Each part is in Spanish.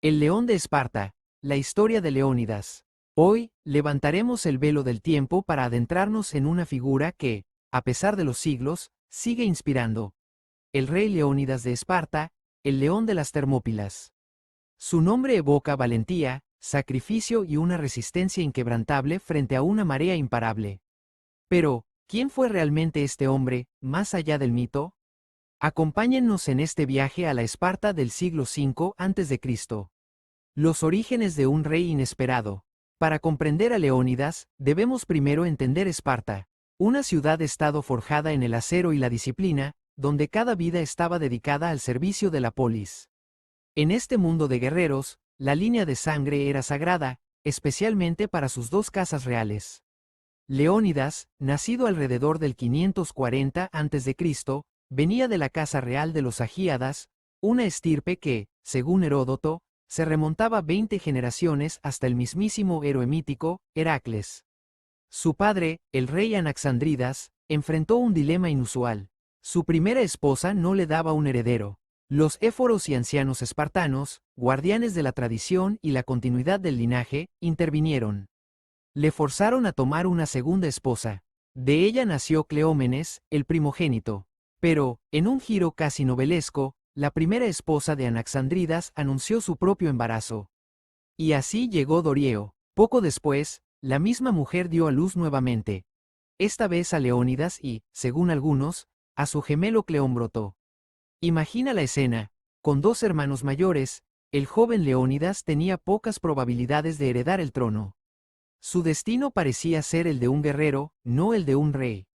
El león de Esparta, la historia de Leónidas. Hoy, levantaremos el velo del tiempo para adentrarnos en una figura que, a pesar de los siglos, sigue inspirando. El rey Leónidas de Esparta, el león de las Termópilas. Su nombre evoca valentía, sacrificio y una resistencia inquebrantable frente a una marea imparable. Pero, ¿quién fue realmente este hombre, más allá del mito? Acompáñennos en este viaje a la Esparta del siglo V a.C. Los orígenes de un rey inesperado. Para comprender a Leónidas, debemos primero entender Esparta, una ciudad-estado forjada en el acero y la disciplina, donde cada vida estaba dedicada al servicio de la polis. En este mundo de guerreros, la línea de sangre era sagrada, especialmente para sus dos casas reales. Leónidas, nacido alrededor del 540 a.C., venía de la casa real de los Agíadas, una estirpe que, según Heródoto, se remontaba 20 generaciones hasta el mismísimo héroe mítico, Heracles. Su padre, el rey Anaxandridas, enfrentó un dilema inusual. Su primera esposa no le daba un heredero. Los éforos y ancianos espartanos, guardianes de la tradición y la continuidad del linaje, intervinieron. Le forzaron a tomar una segunda esposa. De ella nació Cleómenes, el primogénito. Pero, en un giro casi novelesco, la primera esposa de Anaxandridas anunció su propio embarazo. Y así llegó Dorieo. Poco después, la misma mujer dio a luz nuevamente. Esta vez a Leónidas y, según algunos, a su gemelo Cleómbroto. Imagina la escena. Con dos hermanos mayores, el joven Leónidas tenía pocas probabilidades de heredar el trono. Su destino parecía ser el de un guerrero, no el de un rey.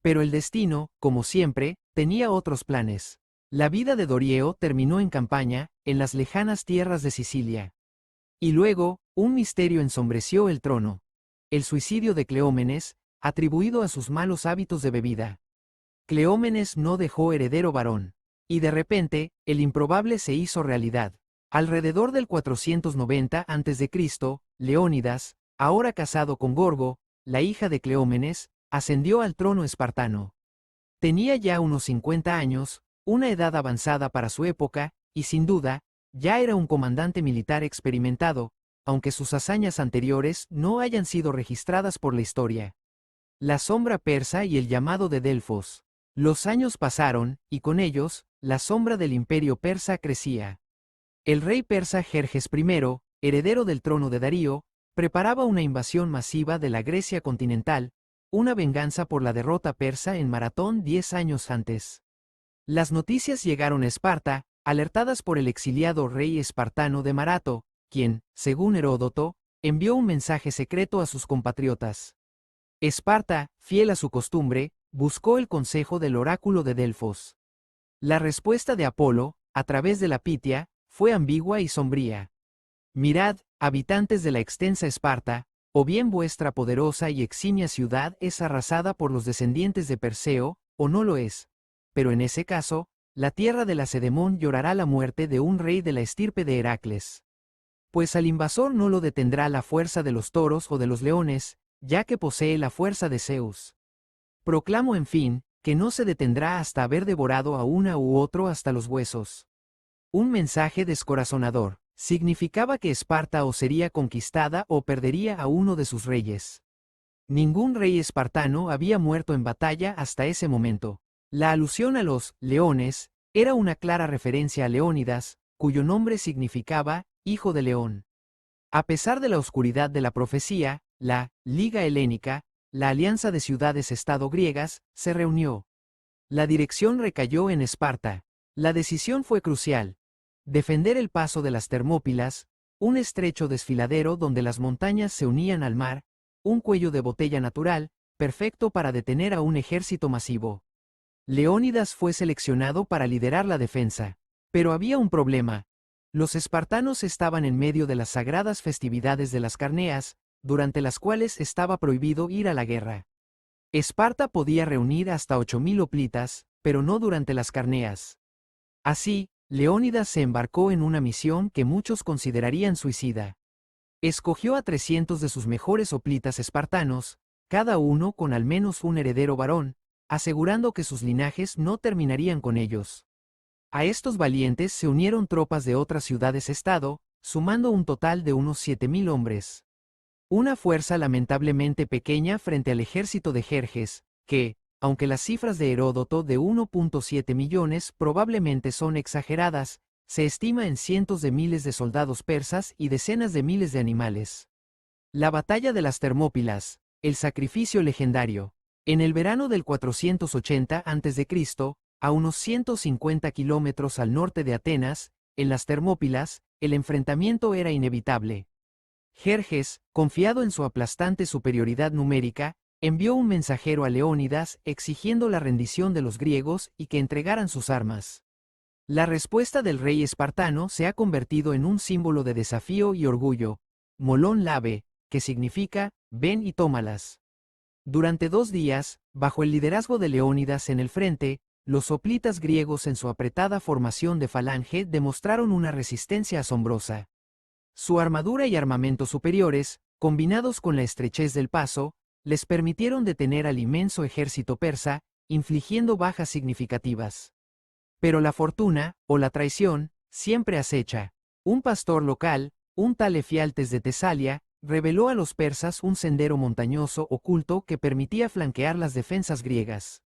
Pero el destino, como siempre, tenía otros planes. La vida de Dorieo terminó en campaña, en las lejanas tierras de Sicilia. Y luego, un misterio ensombreció el trono. El suicidio de Cleómenes, atribuido a sus malos hábitos de bebida. Cleómenes no dejó heredero varón. Y de repente, el improbable se hizo realidad. Alrededor del 490 a.C., Leónidas, ahora casado con Gorgo, la hija de Cleómenes, ascendió al trono espartano. Tenía ya unos 50 años, una edad avanzada para su época, y sin duda, ya era un comandante militar experimentado, aunque sus hazañas anteriores no hayan sido registradas por la historia. La sombra persa y el llamado de Delfos. Los años pasaron, y con ellos, la sombra del imperio persa crecía. El rey persa Jerjes I, heredero del trono de Darío, preparaba una invasión masiva de la Grecia continental, una venganza por la derrota persa en Maratón 10 años antes. Las noticias llegaron a Esparta, alertadas por el exiliado rey espartano de Marato, quien, según Heródoto, envió un mensaje secreto a sus compatriotas. Esparta, fiel a su costumbre, buscó el consejo del oráculo de Delfos. La respuesta de Apolo, a través de la Pitia, fue ambigua y sombría. Mirad, habitantes de la extensa Esparta, o bien vuestra poderosa y eximia ciudad es arrasada por los descendientes de Perseo, o no lo es. Pero en ese caso, la tierra de Lacedemón llorará la muerte de un rey de la estirpe de Heracles. Pues al invasor no lo detendrá la fuerza de los toros o de los leones, ya que posee la fuerza de Zeus. Proclamo en fin, que no se detendrá hasta haber devorado a una u otro hasta los huesos. Un mensaje descorazonador. Significaba que Esparta o sería conquistada o perdería a uno de sus reyes. Ningún rey espartano había muerto en batalla hasta ese momento. La alusión a los leones era una clara referencia a Leónidas, cuyo nombre significaba hijo de león. A pesar de la oscuridad de la profecía, la Liga Helénica, la alianza de ciudades-estado griegas, se reunió. La dirección recayó en Esparta. La decisión fue crucial. Defender el paso de las Termópilas, un estrecho desfiladero donde las montañas se unían al mar, un cuello de botella natural, perfecto para detener a un ejército masivo. Leónidas fue seleccionado para liderar la defensa. Pero había un problema. Los espartanos estaban en medio de las sagradas festividades de las Carneas, durante las cuales estaba prohibido ir a la guerra. Esparta podía reunir hasta 8.000 hoplitas, pero no durante las Carneas. Así, Leónidas se embarcó en una misión que muchos considerarían suicida. Escogió a 300 de sus mejores hoplitas espartanos, cada uno con al menos un heredero varón, asegurando que sus linajes no terminarían con ellos. A estos valientes se unieron tropas de otras ciudades-estado, sumando un total de unos 7.000 hombres. Una fuerza lamentablemente pequeña frente al ejército de Jerjes, que, aunque las cifras de Heródoto de 1.7 millones probablemente son exageradas, se estima en cientos de miles de soldados persas y decenas de miles de animales. La batalla de las Termópilas, el sacrificio legendario. En el verano del 480 a.C., a unos 150 kilómetros al norte de Atenas, en las Termópilas, el enfrentamiento era inevitable. Jerjes, confiado en su aplastante superioridad numérica, envió un mensajero a Leónidas exigiendo la rendición de los griegos y que entregaran sus armas. La respuesta del rey espartano se ha convertido en un símbolo de desafío y orgullo, molón lave, que significa, ven y tómalas. Durante 2 días, bajo el liderazgo de Leónidas en el frente, los hoplitas griegos en su apretada formación de falange demostraron una resistencia asombrosa. Su armadura y armamento superiores, combinados con la estrechez del paso, les permitieron detener al inmenso ejército persa, infligiendo bajas significativas. Pero la fortuna, o la traición, siempre acecha. Un pastor local, un tal Efialtes de Tesalia, reveló a los persas un sendero montañoso oculto que permitía flanquear las defensas griegas.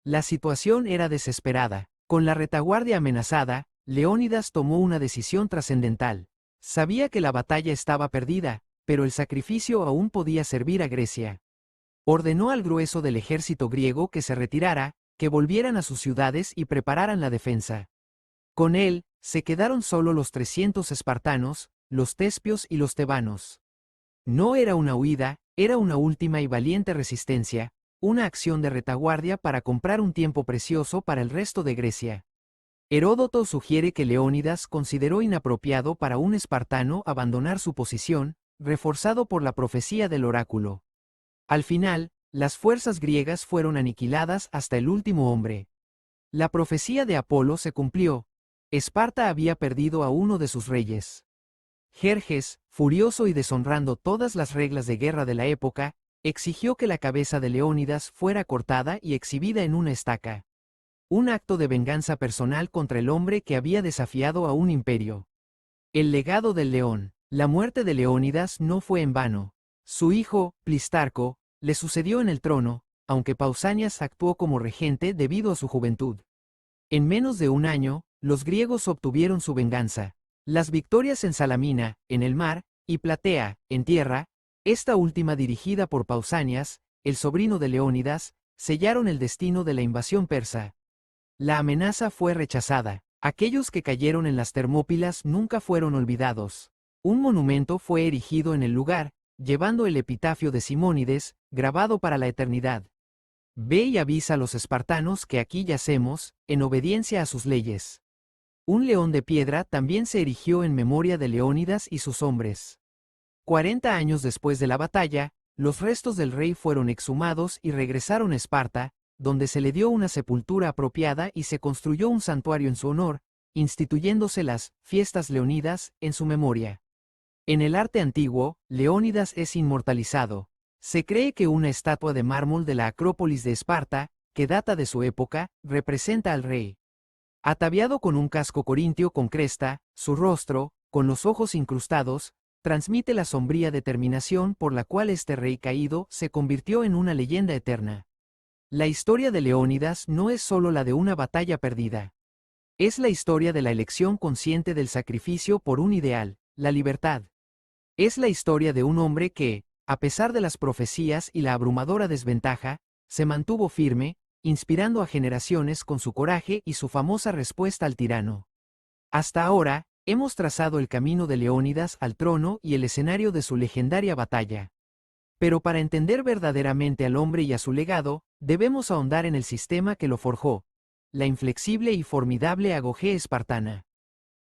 La situación era desesperada. Con la retaguardia amenazada, Leónidas tomó una decisión trascendental. Sabía que la batalla estaba perdida, pero el sacrificio aún podía servir a Grecia. Ordenó al grueso del ejército griego que se retirara, que volvieran a sus ciudades y prepararan la defensa. Con él, se quedaron solo los 300 espartanos, los tespios y los tebanos. No era una huida, era una última y valiente resistencia, una acción de retaguardia para comprar un tiempo precioso para el resto de Grecia. Heródoto sugiere que Leónidas consideró inapropiado para un espartano abandonar su posición, reforzado por la profecía del oráculo. Al final, las fuerzas griegas fueron aniquiladas hasta el último hombre. La profecía de Apolo se cumplió. Esparta había perdido a uno de sus reyes. Jerjes, furioso y deshonrando todas las reglas de guerra de la época, exigió que la cabeza de Leónidas fuera cortada y exhibida en una estaca. Un acto de venganza personal contra el hombre que había desafiado a un imperio. El legado del león. La muerte de Leónidas no fue en vano. Su hijo, Plistarco, le sucedió en el trono, aunque Pausanias actuó como regente debido a su juventud. En menos de un año, los griegos obtuvieron su venganza. Las victorias en Salamina, en el mar, y Platea, en tierra, esta última dirigida por Pausanias, el sobrino de Leónidas, sellaron el destino de la invasión persa. La amenaza fue rechazada. Aquellos que cayeron en las Termópilas nunca fueron olvidados. Un monumento fue erigido en el lugar, llevando el epitafio de Simónides, grabado para la eternidad. Ve y avisa a los espartanos que aquí yacemos, en obediencia a sus leyes. Un león de piedra también se erigió en memoria de Leónidas y sus hombres. 40 años después de la batalla, los restos del rey fueron exhumados y regresaron a Esparta, donde se le dio una sepultura apropiada y se construyó un santuario en su honor, instituyéndose las fiestas leonidas en su memoria. En el arte antiguo, Leónidas es inmortalizado. Se cree que una estatua de mármol de la Acrópolis de Esparta, que data de su época, representa al rey. Ataviado con un casco corintio con cresta, su rostro, con los ojos incrustados, transmite la sombría determinación por la cual este rey caído se convirtió en una leyenda eterna. La historia de Leónidas no es solo la de una batalla perdida. Es la historia de la elección consciente del sacrificio por un ideal, la libertad. Es la historia de un hombre que, a pesar de las profecías y la abrumadora desventaja, se mantuvo firme, inspirando a generaciones con su coraje y su famosa respuesta al tirano. Hasta ahora, hemos trazado el camino de Leónidas al trono y el escenario de su legendaria batalla. Pero para entender verdaderamente al hombre y a su legado, debemos ahondar en el sistema que lo forjó, la inflexible y formidable agogé espartana.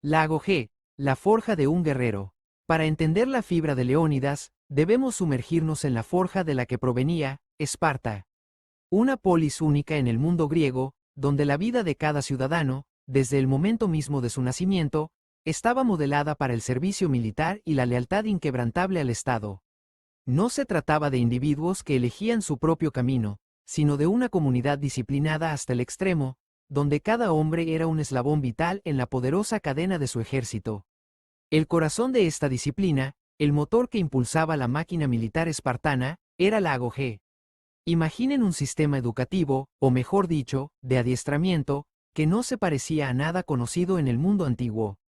La agogé, la forja de un guerrero. Para entender la fibra de Leónidas, debemos sumergirnos en la forja de la que provenía, Esparta. Una polis única en el mundo griego, donde la vida de cada ciudadano, desde el momento mismo de su nacimiento, estaba modelada para el servicio militar y la lealtad inquebrantable al Estado. No se trataba de individuos que elegían su propio camino, sino de una comunidad disciplinada hasta el extremo, donde cada hombre era un eslabón vital en la poderosa cadena de su ejército. El corazón de esta disciplina, el motor que impulsaba la máquina militar espartana, era la agogé. Imaginen un sistema educativo, o mejor dicho, de adiestramiento, que no se parecía a nada conocido en el mundo antiguo.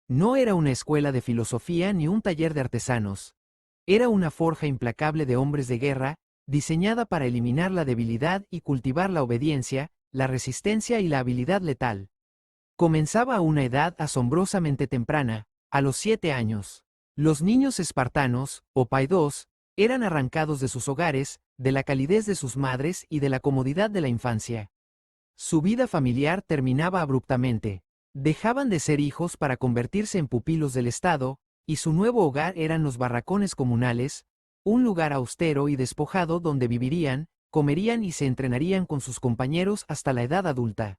No era una escuela de filosofía ni un taller de artesanos. Era una forja implacable de hombres de guerra, diseñada para eliminar la debilidad y cultivar la obediencia, la resistencia y la habilidad letal. Comenzaba a una edad asombrosamente temprana, a los 7 años. Los niños espartanos, o paidos, eran arrancados de sus hogares, de la calidez de sus madres y de la comodidad de la infancia. Su vida familiar terminaba abruptamente. Dejaban de ser hijos para convertirse en pupilos del Estado, y su nuevo hogar eran los barracones comunales, un lugar austero y despojado donde vivirían, comerían y se entrenarían con sus compañeros hasta la edad adulta.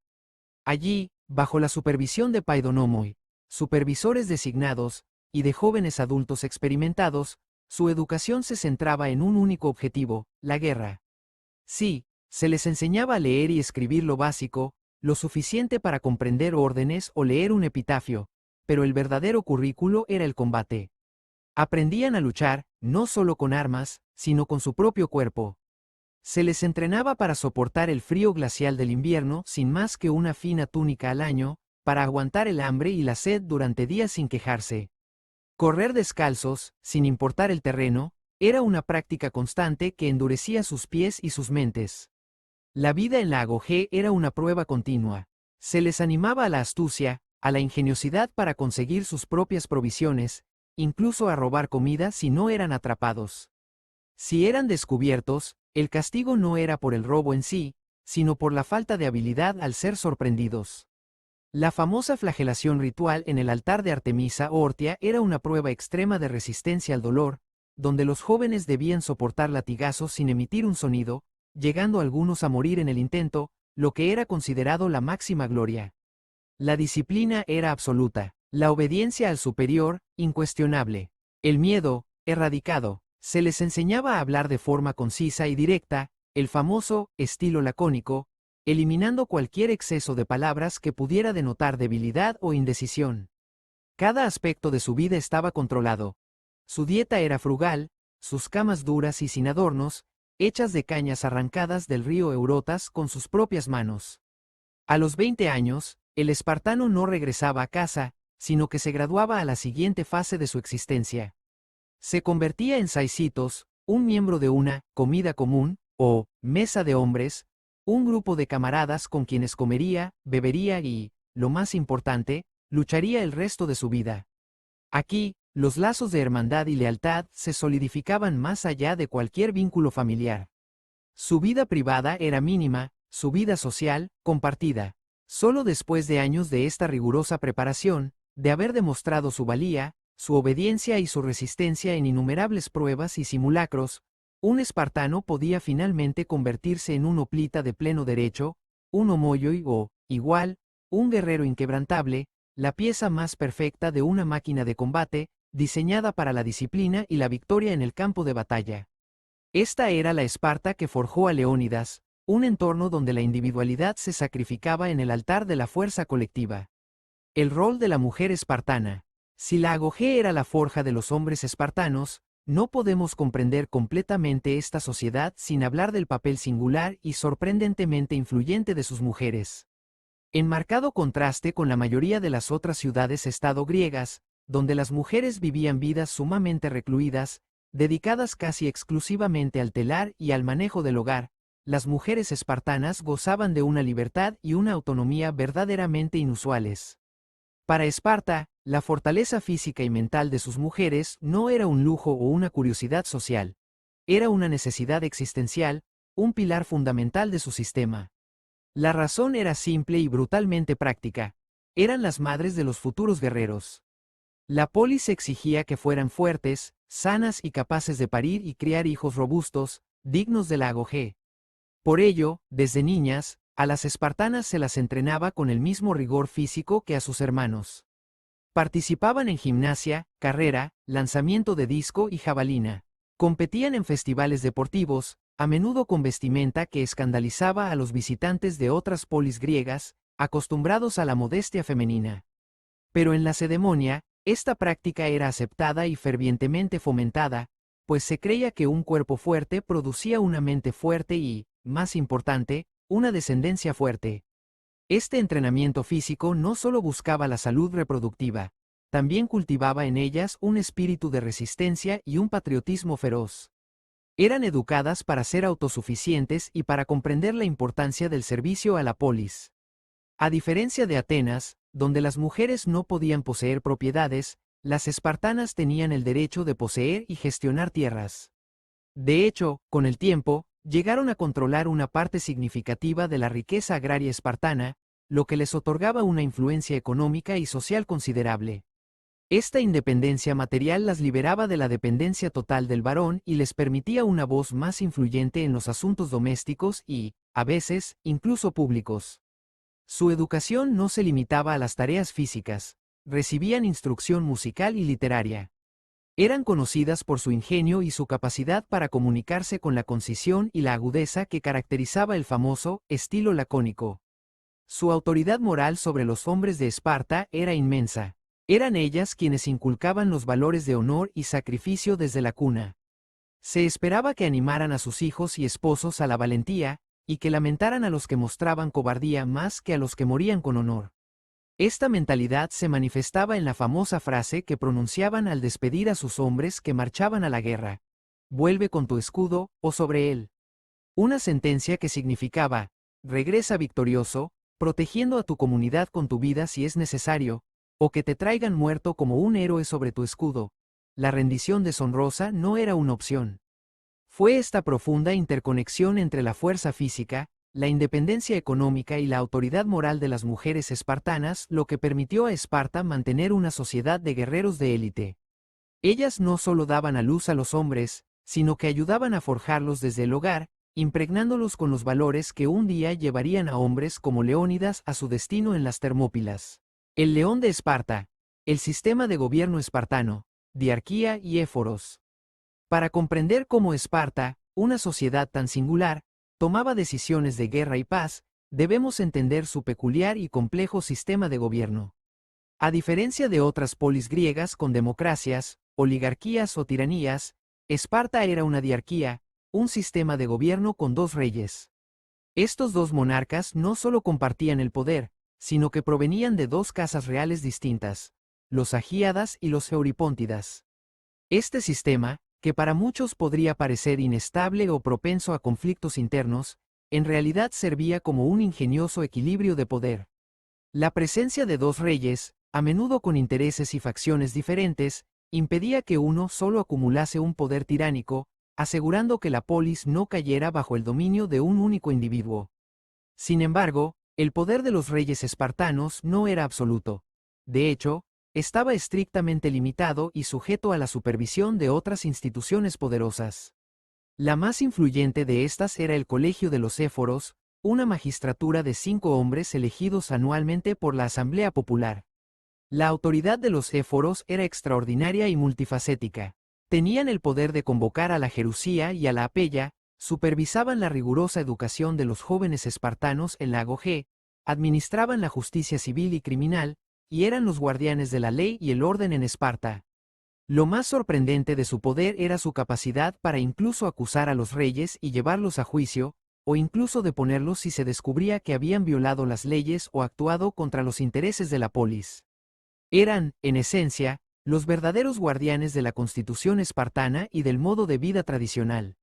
Allí, bajo la supervisión de paidonomoi, supervisores designados, y de jóvenes adultos experimentados, su educación se centraba en un único objetivo, la guerra. Sí, se les enseñaba a leer y escribir lo básico, lo suficiente para comprender órdenes o leer un epitafio, pero el verdadero currículo era el combate. Aprendían a luchar, no solo con armas, sino con su propio cuerpo. Se les entrenaba para soportar el frío glacial del invierno sin más que una fina túnica al año, para aguantar el hambre y la sed durante días sin quejarse. Correr descalzos, sin importar el terreno, era una práctica constante que endurecía sus pies y sus mentes. La vida en la agogé era una prueba continua. Se les animaba a la astucia, a la ingeniosidad para conseguir sus propias provisiones, incluso a robar comida si no eran atrapados. Si eran descubiertos, el castigo no era por el robo en sí, sino por la falta de habilidad al ser sorprendidos. La famosa flagelación ritual en el altar de Artemisa o Ortia era una prueba extrema de resistencia al dolor, donde los jóvenes debían soportar latigazos sin emitir un sonido, llegando algunos a morir en el intento, lo que era considerado la máxima gloria. La disciplina era absoluta, la obediencia al superior, incuestionable. El miedo, erradicado. Se les enseñaba a hablar de forma concisa y directa, el famoso estilo lacónico, eliminando cualquier exceso de palabras que pudiera denotar debilidad o indecisión. Cada aspecto de su vida estaba controlado. Su dieta era frugal, sus camas duras y sin adornos, hechas de cañas arrancadas del río Eurotas con sus propias manos. A los 20 años, el espartano no regresaba a casa, sino que se graduaba a la siguiente fase de su existencia. Se convertía en saicitos, un miembro de una comida común, o mesa de hombres, un grupo de camaradas con quienes comería, bebería y, lo más importante, lucharía el resto de su vida. Aquí, los lazos de hermandad y lealtad se solidificaban más allá de cualquier vínculo familiar. Su vida privada era mínima, su vida social, compartida. Solo después de años de esta rigurosa preparación, de haber demostrado su valía, su obediencia y su resistencia en innumerables pruebas y simulacros, un espartano podía finalmente convertirse en un hoplita de pleno derecho, un homoioi o, igual, un guerrero inquebrantable, la pieza más perfecta de una máquina de combate, diseñada para la disciplina y la victoria en el campo de batalla. Esta era la Esparta que forjó a Leónidas, un entorno donde la individualidad se sacrificaba en el altar de la fuerza colectiva. El rol de la mujer espartana. Si la agogé era la forja de los hombres espartanos, no podemos comprender completamente esta sociedad sin hablar del papel singular y sorprendentemente influyente de sus mujeres. En marcado contraste con la mayoría de las otras ciudades-estado griegas, donde las mujeres vivían vidas sumamente recluidas, dedicadas casi exclusivamente al telar y al manejo del hogar, las mujeres espartanas gozaban de una libertad y una autonomía verdaderamente inusuales. Para Esparta, la fortaleza física y mental de sus mujeres no era un lujo o una curiosidad social. Era una necesidad existencial, un pilar fundamental de su sistema. La razón era simple y brutalmente práctica. Eran las madres de los futuros guerreros. La polis exigía que fueran fuertes, sanas y capaces de parir y criar hijos robustos, dignos de la agogé. Por ello, desde niñas, a las espartanas se las entrenaba con el mismo rigor físico que a sus hermanos. Participaban en gimnasia, carrera, lanzamiento de disco y jabalina. Competían en festivales deportivos, a menudo con vestimenta que escandalizaba a los visitantes de otras polis griegas, acostumbrados a la modestia femenina. Pero en la cedemonia, Esta práctica era aceptada y fervientemente fomentada, pues se creía que un cuerpo fuerte producía una mente fuerte y, más importante, una descendencia fuerte. Este entrenamiento físico no solo buscaba la salud reproductiva, también cultivaba en ellas un espíritu de resistencia y un patriotismo feroz. Eran educadas para ser autosuficientes y para comprender la importancia del servicio a la polis. A diferencia de Atenas, donde las mujeres no podían poseer propiedades, las espartanas tenían el derecho de poseer y gestionar tierras. De hecho, con el tiempo, llegaron a controlar una parte significativa de la riqueza agraria espartana, lo que les otorgaba una influencia económica y social considerable. Esta independencia material las liberaba de la dependencia total del varón y les permitía una voz más influyente en los asuntos domésticos y, a veces, incluso públicos. Su educación no se limitaba a las tareas físicas, recibían instrucción musical y literaria. Eran conocidas por su ingenio y su capacidad para comunicarse con la concisión y la agudeza que caracterizaba el famoso estilo lacónico. Su autoridad moral sobre los hombres de Esparta era inmensa. Eran ellas quienes inculcaban los valores de honor y sacrificio desde la cuna. Se esperaba que animaran a sus hijos y esposos a la valentía, y que lamentaran a los que mostraban cobardía más que a los que morían con honor. Esta mentalidad se manifestaba en la famosa frase que pronunciaban al despedir a sus hombres que marchaban a la guerra: «Vuelve con tu escudo, o sobre él». Una sentencia que significaba: «Regresa victorioso, protegiendo a tu comunidad con tu vida si es necesario, o que te traigan muerto como un héroe sobre tu escudo». La rendición deshonrosa no era una opción. Fue esta profunda interconexión entre la fuerza física, la independencia económica y la autoridad moral de las mujeres espartanas lo que permitió a Esparta mantener una sociedad de guerreros de élite. Ellas no solo daban a luz a los hombres, sino que ayudaban a forjarlos desde el hogar, impregnándolos con los valores que un día llevarían a hombres como Leónidas a su destino en las Termópilas. El león de Esparta, el sistema de gobierno espartano, diarquía y éforos. Para comprender cómo Esparta, una sociedad tan singular, tomaba decisiones de guerra y paz, debemos entender su peculiar y complejo sistema de gobierno. A diferencia de otras polis griegas con democracias, oligarquías o tiranías, Esparta era una diarquía, un sistema de gobierno con dos reyes. Estos dos monarcas no solo compartían el poder, sino que provenían de dos casas reales distintas, los Agíadas y los Euripóntidas. Este sistema, que para muchos podría parecer inestable o propenso a conflictos internos, en realidad servía como un ingenioso equilibrio de poder. La presencia de dos reyes, a menudo con intereses y facciones diferentes, impedía que uno solo acumulase un poder tiránico, asegurando que la polis no cayera bajo el dominio de un único individuo. Sin embargo, el poder de los reyes espartanos no era absoluto. De hecho, estaba estrictamente limitado y sujeto a la supervisión de otras instituciones poderosas. La más influyente de estas era el Colegio de los Éforos, una magistratura de 5 hombres elegidos anualmente por la Asamblea Popular. La autoridad de los éforos era extraordinaria y multifacética. Tenían el poder de convocar a la Jerusía y a la Apeya, supervisaban la rigurosa educación de los jóvenes espartanos en la Agogé, administraban la justicia civil y criminal, y eran los guardianes de la ley y el orden en Esparta. Lo más sorprendente de su poder era su capacidad para incluso acusar a los reyes y llevarlos a juicio, o incluso deponerlos si se descubría que habían violado las leyes o actuado contra los intereses de la polis. Eran, en esencia, los verdaderos guardianes de la constitución espartana y del modo de vida tradicional.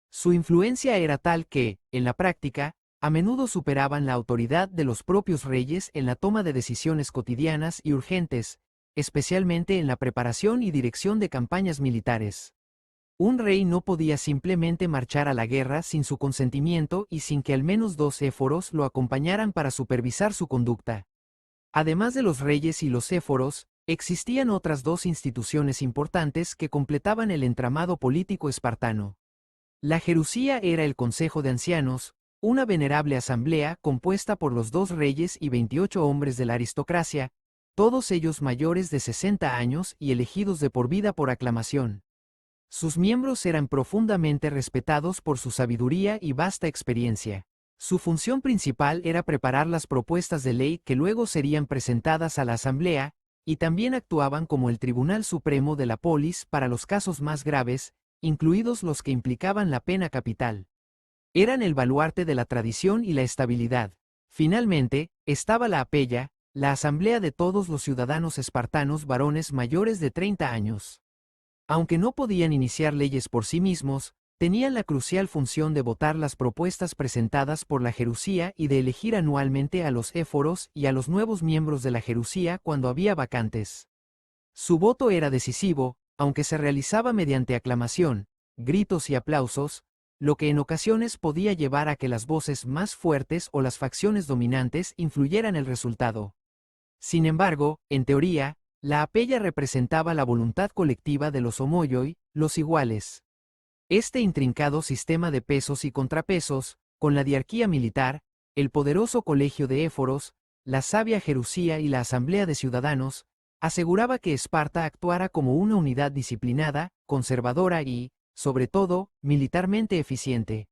Su influencia era tal que, en la práctica, a menudo superaban la autoridad de los propios reyes en la toma de decisiones cotidianas y urgentes, especialmente en la preparación y dirección de campañas militares. Un rey no podía simplemente marchar a la guerra sin su consentimiento y sin que al menos 2 éforos lo acompañaran para supervisar su conducta. Además de los reyes y los éforos, existían otras 2 instituciones importantes que completaban el entramado político espartano. La Jerusía era el Consejo de Ancianos, una venerable asamblea compuesta por los 2 reyes y 28 hombres de la aristocracia, todos ellos mayores de 60 años y elegidos de por vida por aclamación. Sus miembros eran profundamente respetados por su sabiduría y vasta experiencia. Su función principal era preparar las propuestas de ley que luego serían presentadas a la asamblea, y también actuaban como el Tribunal Supremo de la Polis para los casos más graves, incluidos los que implicaban la pena capital. Eran el baluarte de la tradición y la estabilidad. Finalmente, estaba la Apella, la asamblea de todos los ciudadanos espartanos varones mayores de 30 años. Aunque no podían iniciar leyes por sí mismos, tenían la crucial función de votar las propuestas presentadas por la Jerusía y de elegir anualmente a los éforos y a los nuevos miembros de la Jerusía cuando había vacantes. Su voto era decisivo, aunque se realizaba mediante aclamación, gritos y aplausos, lo que en ocasiones podía llevar a que las voces más fuertes o las facciones dominantes influyeran el resultado. Sin embargo, en teoría, la Apella representaba la voluntad colectiva de los homoioi, los iguales. Este intrincado sistema de pesos y contrapesos, con la diarquía militar, el poderoso colegio de éforos, la sabia Jerusía y la asamblea de ciudadanos, aseguraba que Esparta actuara como una unidad disciplinada, conservadora y, sobre todo, militarmente eficiente.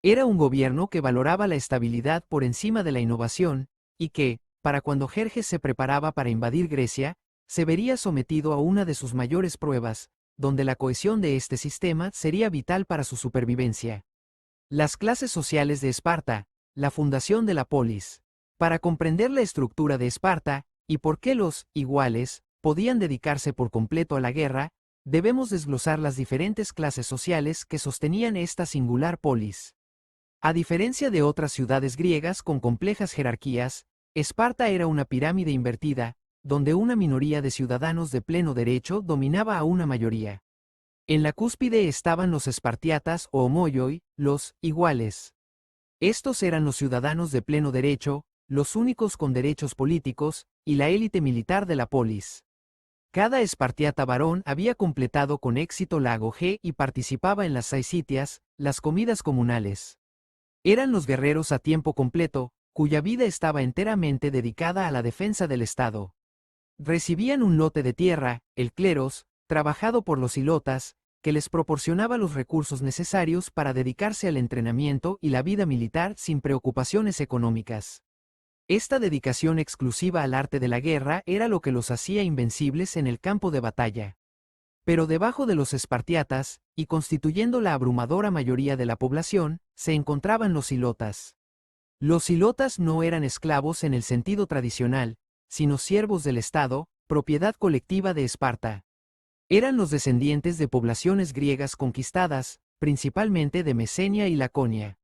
Era un gobierno que valoraba la estabilidad por encima de la innovación, y que, para cuando Jerjes se preparaba para invadir Grecia, se vería sometido a una de sus mayores pruebas, donde la cohesión de este sistema sería vital para su supervivencia. Las clases sociales de Esparta, la fundación de la polis. Para comprender la estructura de Esparta, y por qué los iguales podían dedicarse por completo a la guerra, debemos desglosar las diferentes clases sociales que sostenían esta singular polis. A diferencia de otras ciudades griegas con complejas jerarquías, Esparta era una pirámide invertida, donde una minoría de ciudadanos de pleno derecho dominaba a una mayoría. En la cúspide estaban los espartiatas o homoioi, los iguales. Estos eran los ciudadanos de pleno derecho, los únicos con derechos políticos, y la élite militar de la polis. Cada espartiata varón había completado con éxito la agoge y participaba en las saisitias, las comidas comunales. Eran los guerreros a tiempo completo, cuya vida estaba enteramente dedicada a la defensa del Estado. Recibían un lote de tierra, el cleros, trabajado por los ilotas, que les proporcionaba los recursos necesarios para dedicarse al entrenamiento y la vida militar sin preocupaciones económicas. Esta dedicación exclusiva al arte de la guerra era lo que los hacía invencibles en el campo de batalla. Pero debajo de los espartiatas, y constituyendo la abrumadora mayoría de la población, se encontraban los ilotas. Los ilotas no eran esclavos en el sentido tradicional, sino siervos del Estado, propiedad colectiva de Esparta. Eran los descendientes de poblaciones griegas conquistadas, principalmente de Mesenia y Laconia.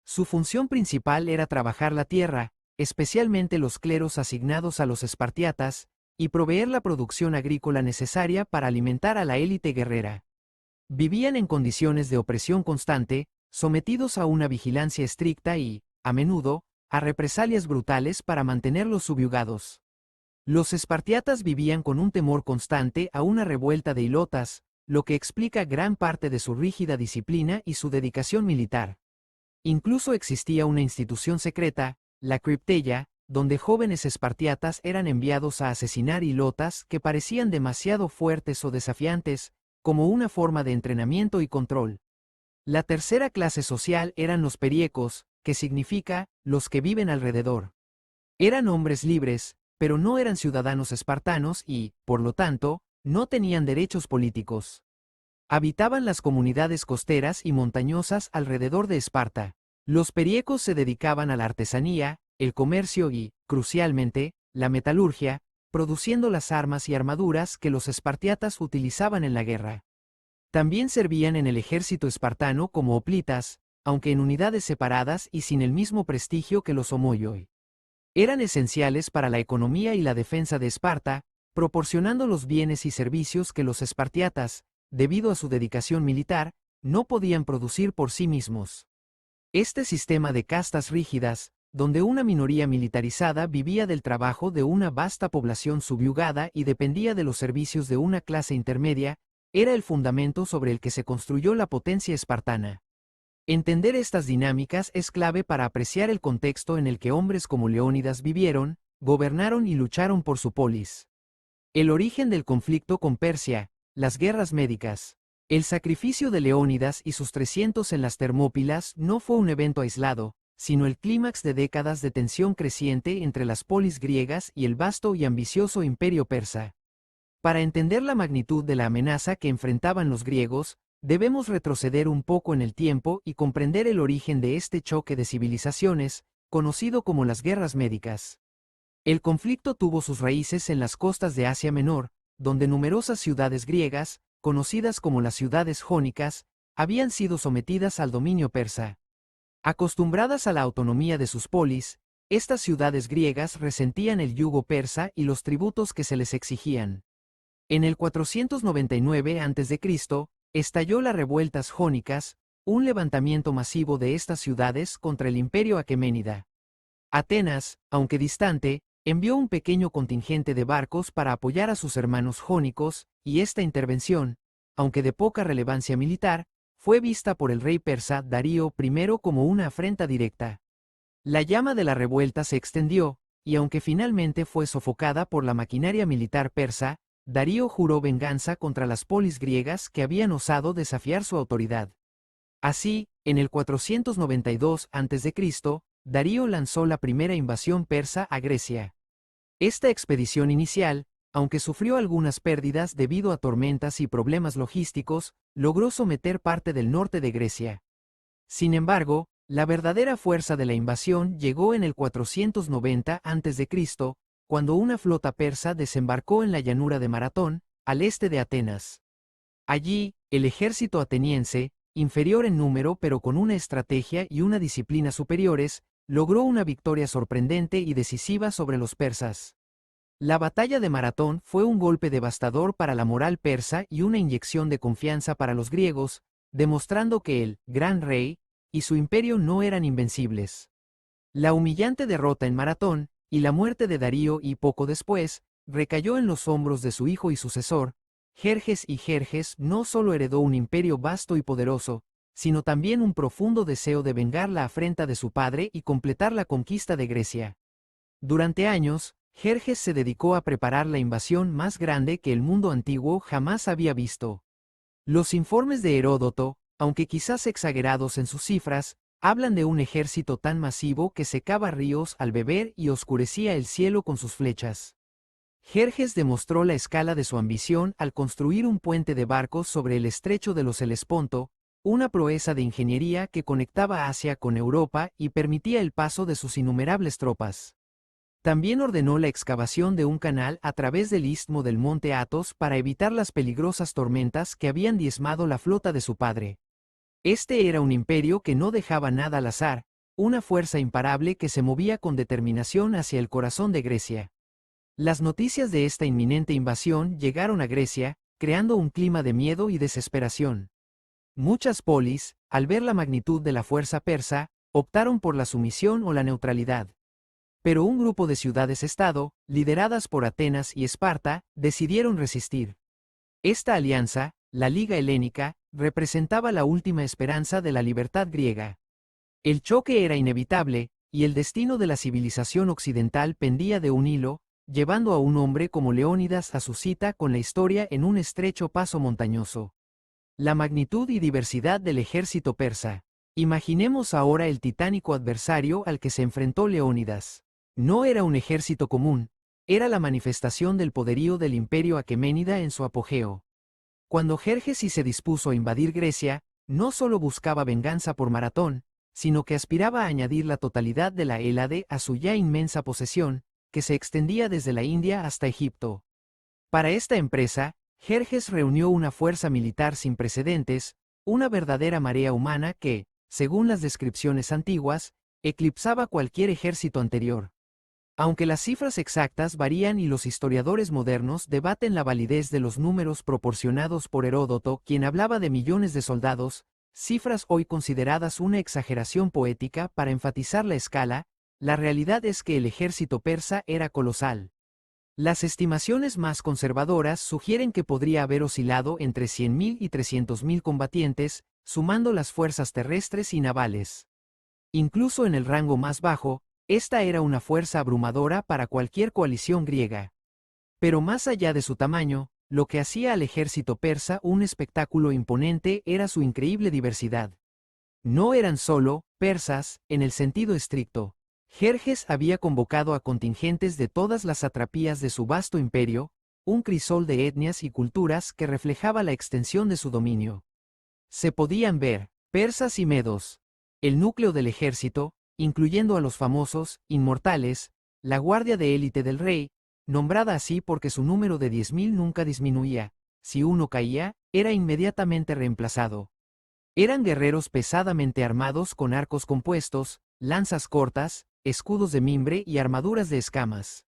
Su función principal era trabajar la tierra, especialmente los cleros asignados a los espartiatas, y proveer la producción agrícola necesaria para alimentar a la élite guerrera. Vivían en condiciones de opresión constante, sometidos a una vigilancia estricta y, a menudo, a represalias brutales para mantenerlos subyugados. Los espartiatas vivían con un temor constante a una revuelta de ilotas, lo que explica gran parte de su rígida disciplina y su dedicación militar. Incluso existía una institución secreta, la Cripteia, donde jóvenes espartiatas eran enviados a asesinar ilotas que parecían demasiado fuertes o desafiantes, como una forma de entrenamiento y control. La tercera clase social eran los periecos, que significa, los que viven alrededor. Eran hombres libres, pero no eran ciudadanos espartanos y, por lo tanto, no tenían derechos políticos. Habitaban las comunidades costeras y montañosas alrededor de Esparta. Los periecos se dedicaban a la artesanía, el comercio y, crucialmente, la metalurgia, produciendo las armas y armaduras que los espartiatas utilizaban en la guerra. También servían en el ejército espartano como hoplitas, aunque en unidades separadas y sin el mismo prestigio que los homoioi. Eran esenciales para la economía y la defensa de Esparta, proporcionando los bienes y servicios que los espartiatas, debido a su dedicación militar, no podían producir por sí mismos. Este sistema de castas rígidas, donde una minoría militarizada vivía del trabajo de una vasta población subyugada y dependía de los servicios de una clase intermedia, era el fundamento sobre el que se construyó la potencia espartana. Entender estas dinámicas es clave para apreciar el contexto en el que hombres como Leónidas vivieron, gobernaron y lucharon por su polis. El origen del conflicto con Persia, las guerras médicas. El sacrificio de Leónidas y sus 300 en las Termópilas no fue un evento aislado, sino el clímax de décadas de tensión creciente entre las polis griegas y el vasto y ambicioso imperio persa. Para entender la magnitud de la amenaza que enfrentaban los griegos, debemos retroceder un poco en el tiempo y comprender el origen de este choque de civilizaciones, conocido como las guerras médicas. El conflicto tuvo sus raíces en las costas de Asia Menor, donde numerosas ciudades griegas, conocidas como las ciudades jónicas, habían sido sometidas al dominio persa. Acostumbradas a la autonomía de sus polis, estas ciudades griegas resentían el yugo persa y los tributos que se les exigían. En el 499 a.C., estalló las revueltas jónicas, un levantamiento masivo de estas ciudades contra el imperio aqueménida. Atenas, aunque distante, envió un pequeño contingente de barcos para apoyar a sus hermanos jónicos, y esta intervención, aunque de poca relevancia militar, fue vista por el rey persa Darío I como una afrenta directa. La llama de la revuelta se extendió, y aunque finalmente fue sofocada por la maquinaria militar persa, Darío juró venganza contra las polis griegas que habían osado desafiar su autoridad. Así, en el 492 a.C., Darío lanzó la primera invasión persa a Grecia. Esta expedición inicial, aunque sufrió algunas pérdidas debido a tormentas y problemas logísticos, logró someter parte del norte de Grecia. Sin embargo, la verdadera fuerza de la invasión llegó en el 490 a.C., cuando una flota persa desembarcó en la llanura de Maratón, al este de Atenas. Allí, el ejército ateniense, inferior en número pero con una estrategia y una disciplina superiores, logró una victoria sorprendente y decisiva sobre los persas. La batalla de Maratón fue un golpe devastador para la moral persa y una inyección de confianza para los griegos, demostrando que el gran rey y su imperio no eran invencibles. La humillante derrota en Maratón, y la muerte de Darío y poco después, recayó en los hombros de su hijo y sucesor, Jerjes, y Jerjes no solo heredó un imperio vasto y poderoso, sino también un profundo deseo de vengar la afrenta de su padre y completar la conquista de Grecia. Durante años, Jerjes se dedicó a preparar la invasión más grande que el mundo antiguo jamás había visto. Los informes de Heródoto, aunque quizás exagerados en sus cifras, hablan de un ejército tan masivo que secaba ríos al beber y oscurecía el cielo con sus flechas. Jerjes demostró la escala de su ambición al construir un puente de barcos sobre el estrecho de los Helesponto, una proeza de ingeniería que conectaba Asia con Europa y permitía el paso de sus innumerables tropas. También ordenó la excavación de un canal a través del istmo del monte Athos para evitar las peligrosas tormentas que habían diezmado la flota de su padre. Este era un imperio que no dejaba nada al azar, una fuerza imparable que se movía con determinación hacia el corazón de Grecia. Las noticias de esta inminente invasión llegaron a Grecia, creando un clima de miedo y desesperación. Muchas polis, al ver la magnitud de la fuerza persa, optaron por la sumisión o la neutralidad. Pero un grupo de ciudades-estado, lideradas por Atenas y Esparta, decidieron resistir. Esta alianza, la Liga Helénica, representaba la última esperanza de la libertad griega. El choque era inevitable, y el destino de la civilización occidental pendía de un hilo, llevando a un hombre como Leónidas a su cita con la historia en un estrecho paso montañoso. La magnitud y diversidad del ejército persa. Imaginemos ahora el titánico adversario al que se enfrentó Leónidas. No era un ejército común, era la manifestación del poderío del imperio aqueménida en su apogeo. Cuando Jerjes se dispuso a invadir Grecia, no solo buscaba venganza por Maratón, sino que aspiraba a añadir la totalidad de la Hélade a su ya inmensa posesión, que se extendía desde la India hasta Egipto. Para esta empresa, Jerjes reunió una fuerza militar sin precedentes, una verdadera marea humana que, según las descripciones antiguas, eclipsaba cualquier ejército anterior. Aunque las cifras exactas varían y los historiadores modernos debaten la validez de los números proporcionados por Heródoto, quien hablaba de millones de soldados, cifras hoy consideradas una exageración poética para enfatizar la escala, la realidad es que el ejército persa era colosal. Las estimaciones más conservadoras sugieren que podría haber oscilado entre 100.000 y 300.000 combatientes, sumando las fuerzas terrestres y navales. Incluso en el rango más bajo, esta era una fuerza abrumadora para cualquier coalición griega. Pero más allá de su tamaño, lo que hacía al ejército persa un espectáculo imponente era su increíble diversidad. No eran solo persas, en el sentido estricto. Jerjes había convocado a contingentes de todas las satrapías de su vasto imperio, un crisol de etnias y culturas que reflejaba la extensión de su dominio. Se podían ver, persas y medos. El núcleo del ejército, incluyendo a los famosos, inmortales, la guardia de élite del rey, nombrada así porque su número de 10.000 nunca disminuía, si uno caía, era inmediatamente reemplazado. Eran guerreros pesadamente armados con arcos compuestos, lanzas cortas, escudos de mimbre y armaduras de escamas.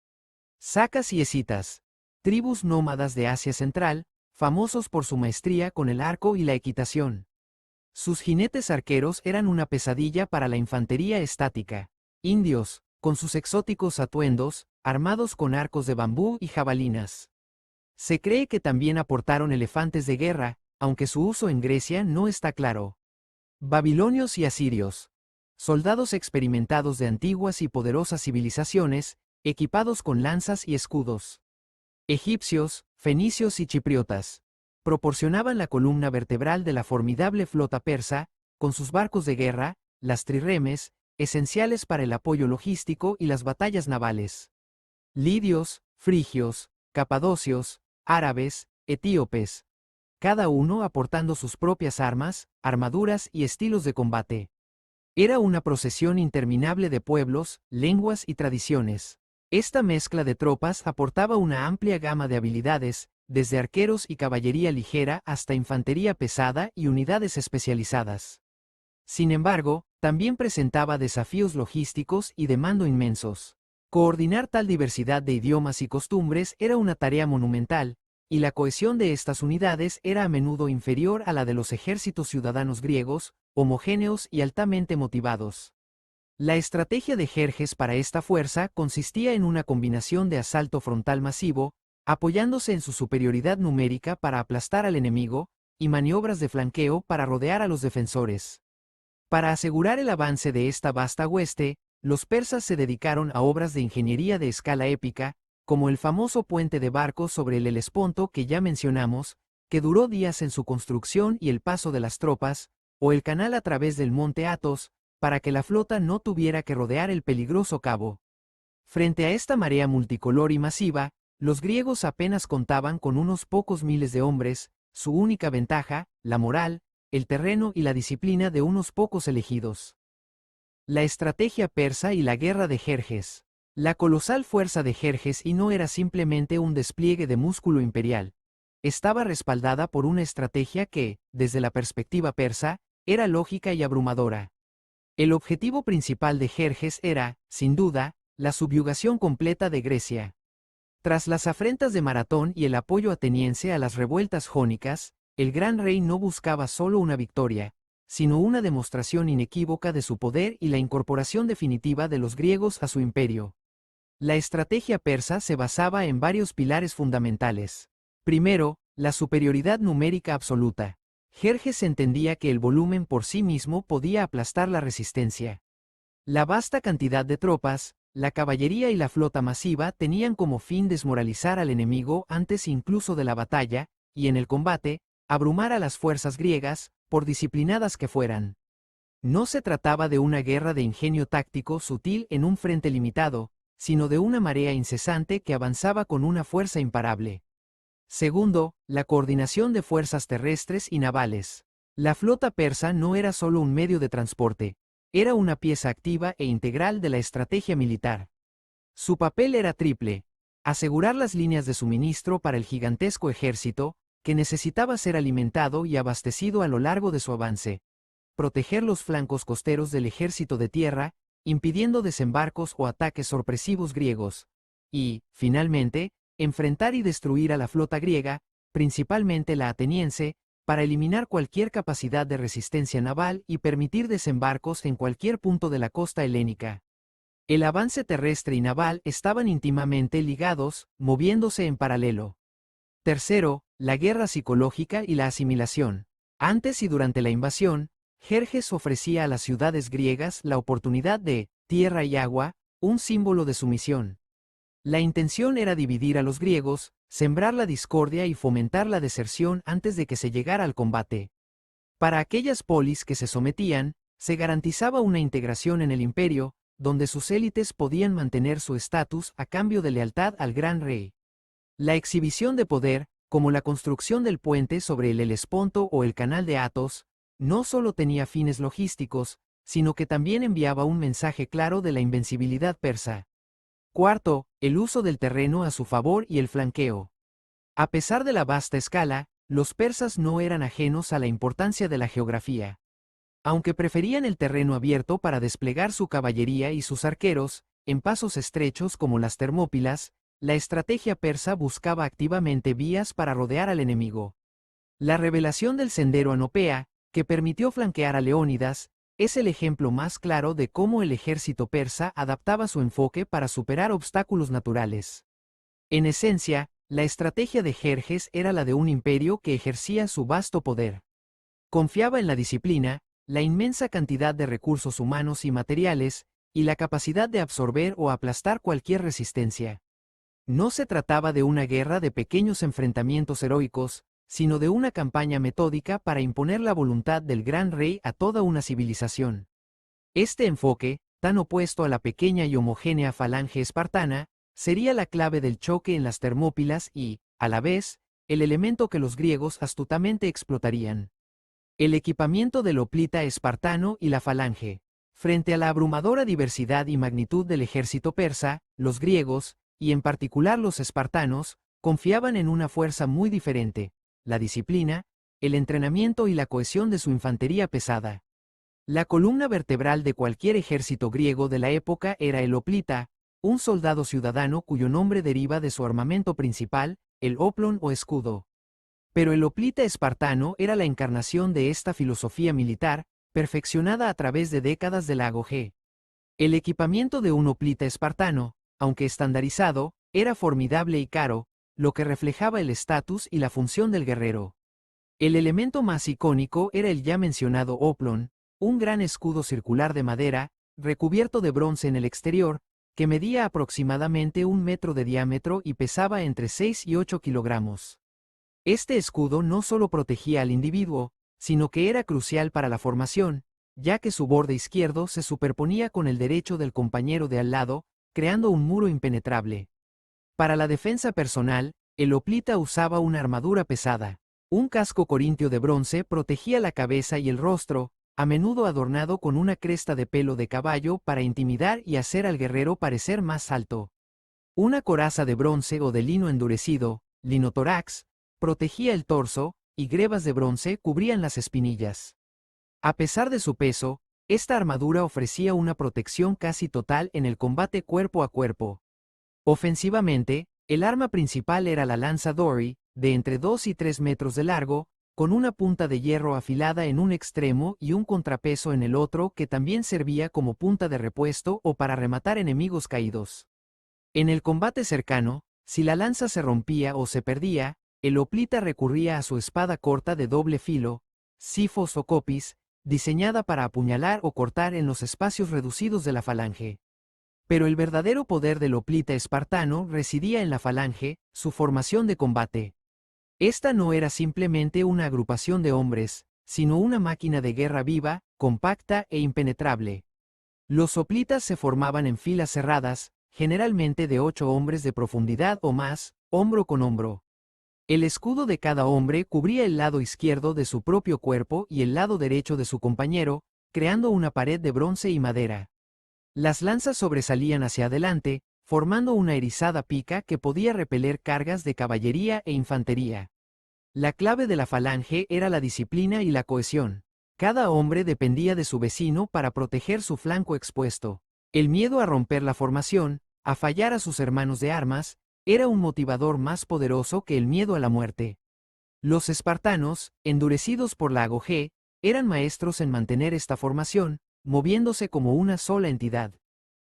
Sacas y escitas, tribus nómadas de Asia Central, famosos por su maestría con el arco y la equitación. Sus jinetes arqueros eran una pesadilla para la infantería estática. Indios, con sus exóticos atuendos, armados con arcos de bambú y jabalinas. Se cree que también aportaron elefantes de guerra, aunque su uso en Grecia no está claro. Babilonios y asirios. Soldados experimentados de antiguas y poderosas civilizaciones, equipados con lanzas y escudos. Egipcios, fenicios y chipriotas. Proporcionaban la columna vertebral de la formidable flota persa, con sus barcos de guerra, las trirremes, esenciales para el apoyo logístico y las batallas navales. Lidios, frigios, capadocios, árabes, etíopes. Cada uno aportando sus propias armas, armaduras y estilos de combate. Era una procesión interminable de pueblos, lenguas y tradiciones. Esta mezcla de tropas aportaba una amplia gama de habilidades, desde arqueros y caballería ligera hasta infantería pesada y unidades especializadas. Sin embargo, también presentaba desafíos logísticos y de mando inmensos. Coordinar tal diversidad de idiomas y costumbres era una tarea monumental, y la cohesión de estas unidades era a menudo inferior a la de los ejércitos ciudadanos griegos, homogéneos y altamente motivados. La estrategia de Jerjes para esta fuerza consistía en una combinación de asalto frontal masivo, apoyándose en su superioridad numérica para aplastar al enemigo, y maniobras de flanqueo para rodear a los defensores. Para asegurar el avance de esta vasta hueste, los persas se dedicaron a obras de ingeniería de escala épica, como el famoso puente de barcos sobre el Helesponto que ya mencionamos, que duró días en su construcción y el paso de las tropas, o el canal a través del monte Athos, para que la flota no tuviera que rodear el peligroso cabo. Frente a esta marea multicolor y masiva, los griegos apenas contaban con unos pocos miles de hombres, su única ventaja, la moral, el terreno y la disciplina de unos pocos elegidos. La estrategia persa y la guerra de Jerjes. La colosal fuerza de Jerjes y no era simplemente un despliegue de músculo imperial. Estaba respaldada por una estrategia que, desde la perspectiva persa, era lógica y abrumadora. El objetivo principal de Jerjes era, sin duda, la subyugación completa de Grecia. Tras las afrentas de Maratón y el apoyo ateniense a las revueltas jónicas, el gran rey no buscaba solo una victoria, sino una demostración inequívoca de su poder y la incorporación definitiva de los griegos a su imperio. La estrategia persa se basaba en varios pilares fundamentales. Primero, la superioridad numérica absoluta. Jerjes entendía que el volumen por sí mismo podía aplastar la resistencia. La vasta cantidad de tropas, la caballería y la flota masiva tenían como fin desmoralizar al enemigo antes incluso de la batalla, y en el combate, abrumar a las fuerzas griegas, por disciplinadas que fueran. No se trataba de una guerra de ingenio táctico sutil en un frente limitado, sino de una marea incesante que avanzaba con una fuerza imparable. Segundo, la coordinación de fuerzas terrestres y navales. La flota persa no era solo un medio de transporte, era una pieza activa e integral de la estrategia militar. Su papel era triple: asegurar las líneas de suministro para el gigantesco ejército, que necesitaba ser alimentado y abastecido a lo largo de su avance; proteger los flancos costeros del ejército de tierra, impidiendo desembarcos o ataques sorpresivos griegos; y, finalmente, enfrentar y destruir a la flota griega, principalmente la ateniense, para eliminar cualquier capacidad de resistencia naval y permitir desembarcos en cualquier punto de la costa helénica. El avance terrestre y naval estaban íntimamente ligados, moviéndose en paralelo. Tercero, la guerra psicológica y la asimilación. Antes y durante la invasión, Jerjes ofrecía a las ciudades griegas la oportunidad de tierra y agua, un símbolo de sumisión. La intención era dividir a los griegos, sembrar la discordia y fomentar la deserción antes de que se llegara al combate. Para aquellas polis que se sometían, se garantizaba una integración en el imperio, donde sus élites podían mantener su estatus a cambio de lealtad al gran rey. La exhibición de poder, como la construcción del puente sobre el Helesponto o el canal de Athos, no solo tenía fines logísticos, sino que también enviaba un mensaje claro de la invencibilidad persa. Cuarto, el uso del terreno a su favor y el flanqueo. A pesar de la vasta escala, los persas no eran ajenos a la importancia de la geografía. Aunque preferían el terreno abierto para desplegar su caballería y sus arqueros, en pasos estrechos como las Termópilas, la estrategia persa buscaba activamente vías para rodear al enemigo. La revelación del sendero a Nopea, que permitió flanquear a Leónidas, es el ejemplo más claro de cómo el ejército persa adaptaba su enfoque para superar obstáculos naturales. En esencia, la estrategia de Jerjes era la de un imperio que ejercía su vasto poder. Confiaba en la disciplina, la inmensa cantidad de recursos humanos y materiales, y la capacidad de absorber o aplastar cualquier resistencia. No se trataba de una guerra de pequeños enfrentamientos heroicos, sino de una campaña metódica para imponer la voluntad del gran rey a toda una civilización. Este enfoque, tan opuesto a la pequeña y homogénea falange espartana, sería la clave del choque en las Termópilas y, a la vez, el elemento que los griegos astutamente explotarían. El equipamiento del hoplita espartano y la falange. Frente a la abrumadora diversidad y magnitud del ejército persa, los griegos, y en particular los espartanos, confiaban en una fuerza muy diferente: la disciplina, el entrenamiento y la cohesión de su infantería pesada. La columna vertebral de cualquier ejército griego de la época era el hoplita, un soldado ciudadano cuyo nombre deriva de su armamento principal, el oplon o escudo. Pero el hoplita espartano era la encarnación de esta filosofía militar, perfeccionada a través de décadas de la agoge. El equipamiento de un hoplita espartano, aunque estandarizado, era formidable y caro, lo que reflejaba el estatus y la función del guerrero. El elemento más icónico era el ya mencionado oplon, un gran escudo circular de madera, recubierto de bronce en el exterior, que medía aproximadamente 1 metro de diámetro y pesaba entre 6 y 8 kilogramos. Este escudo no solo protegía al individuo, sino que era crucial para la formación, ya que su borde izquierdo se superponía con el derecho del compañero de al lado, creando un muro impenetrable. Para la defensa personal, el hoplita usaba una armadura pesada. Un casco corintio de bronce protegía la cabeza y el rostro, a menudo adornado con una cresta de pelo de caballo para intimidar y hacer al guerrero parecer más alto. Una coraza de bronce o de lino endurecido, linotórax, protegía el torso, y grebas de bronce cubrían las espinillas. A pesar de su peso, esta armadura ofrecía una protección casi total en el combate cuerpo a cuerpo. Ofensivamente, el arma principal era la lanza dory, de entre 2 y 3 metros de largo, con una punta de hierro afilada en un extremo y un contrapeso en el otro que también servía como punta de repuesto o para rematar enemigos caídos. En el combate cercano, si la lanza se rompía o se perdía, el hoplita recurría a su espada corta de doble filo, sifos o copis, diseñada para apuñalar o cortar en los espacios reducidos de la falange. Pero el verdadero poder del hoplita espartano residía en la falange, su formación de combate. Esta no era simplemente una agrupación de hombres, sino una máquina de guerra viva, compacta e impenetrable. Los hoplitas se formaban en filas cerradas, generalmente de 8 hombres de profundidad o más, hombro con hombro. El escudo de cada hombre cubría el lado izquierdo de su propio cuerpo y el lado derecho de su compañero, creando una pared de bronce y madera. Las lanzas sobresalían hacia adelante, formando una erizada pica que podía repeler cargas de caballería e infantería. La clave de la falange era la disciplina y la cohesión. Cada hombre dependía de su vecino para proteger su flanco expuesto. El miedo a romper la formación, a fallar a sus hermanos de armas, era un motivador más poderoso que el miedo a la muerte. Los espartanos, endurecidos por la agoge, eran maestros en mantener esta formación, moviéndose como una sola entidad.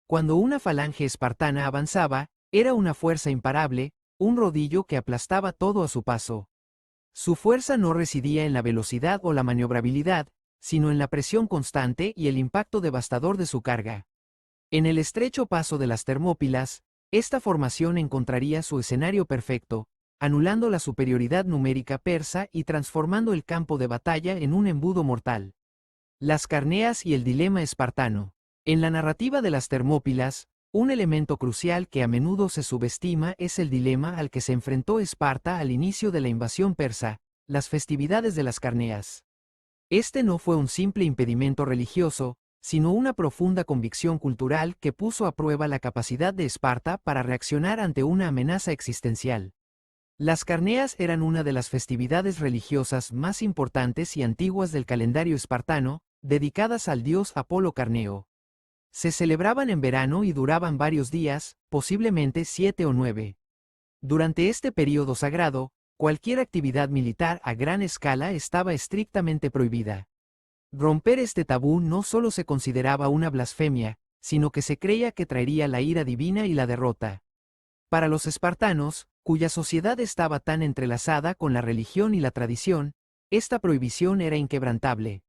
Cuando una falange espartana avanzaba, era una fuerza imparable, un rodillo que aplastaba todo a su paso. Su fuerza no residía en la velocidad o la maniobrabilidad, sino en la presión constante y el impacto devastador de su carga. En el estrecho paso de las Termópilas, esta formación encontraría su escenario perfecto, anulando la superioridad numérica persa y transformando el campo de batalla en un embudo mortal. Las Carneas y el dilema espartano. En la narrativa de las Termópilas, un elemento crucial que a menudo se subestima es el dilema al que se enfrentó Esparta al inicio de la invasión persa, las festividades de las Carneas. Este no fue un simple impedimento religioso, sino una profunda convicción cultural que puso a prueba la capacidad de Esparta para reaccionar ante una amenaza existencial. Las Carneas eran una de las festividades religiosas más importantes y antiguas del calendario espartano, dedicadas al dios Apolo Carneo. Se celebraban en verano y duraban varios días, posiblemente 7 o 9. Durante este período sagrado, cualquier actividad militar a gran escala estaba estrictamente prohibida. Romper este tabú no solo se consideraba una blasfemia, sino que se creía que traería la ira divina y la derrota. Para los espartanos, cuya sociedad estaba tan entrelazada con la religión y la tradición, esta prohibición era inquebrantable.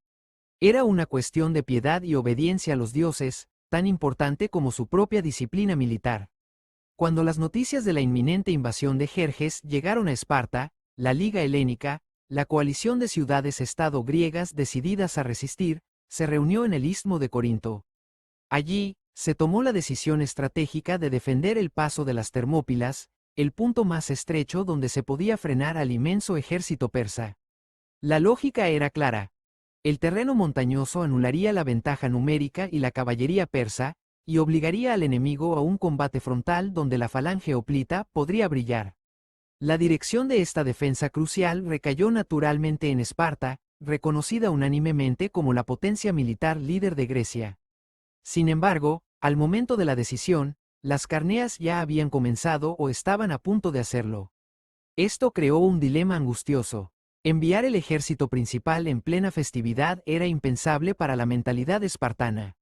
Era una cuestión de piedad y obediencia a los dioses, tan importante como su propia disciplina militar. Cuando las noticias de la inminente invasión de Jerjes llegaron a Esparta, la Liga Helénica, la coalición de ciudades-estado griegas decididas a resistir, se reunió en el Istmo de Corinto. Allí, se tomó la decisión estratégica de defender el paso de las Termópilas, el punto más estrecho donde se podía frenar al inmenso ejército persa. La lógica era clara. El terreno montañoso anularía la ventaja numérica y la caballería persa, y obligaría al enemigo a un combate frontal donde la falange hoplita podría brillar. La dirección de esta defensa crucial recayó naturalmente en Esparta, reconocida unánimemente como la potencia militar líder de Grecia. Sin embargo, al momento de la decisión, las Carneas ya habían comenzado o estaban a punto de hacerlo. Esto creó un dilema angustioso. Enviar el ejército principal en plena festividad era impensable para la mentalidad espartana.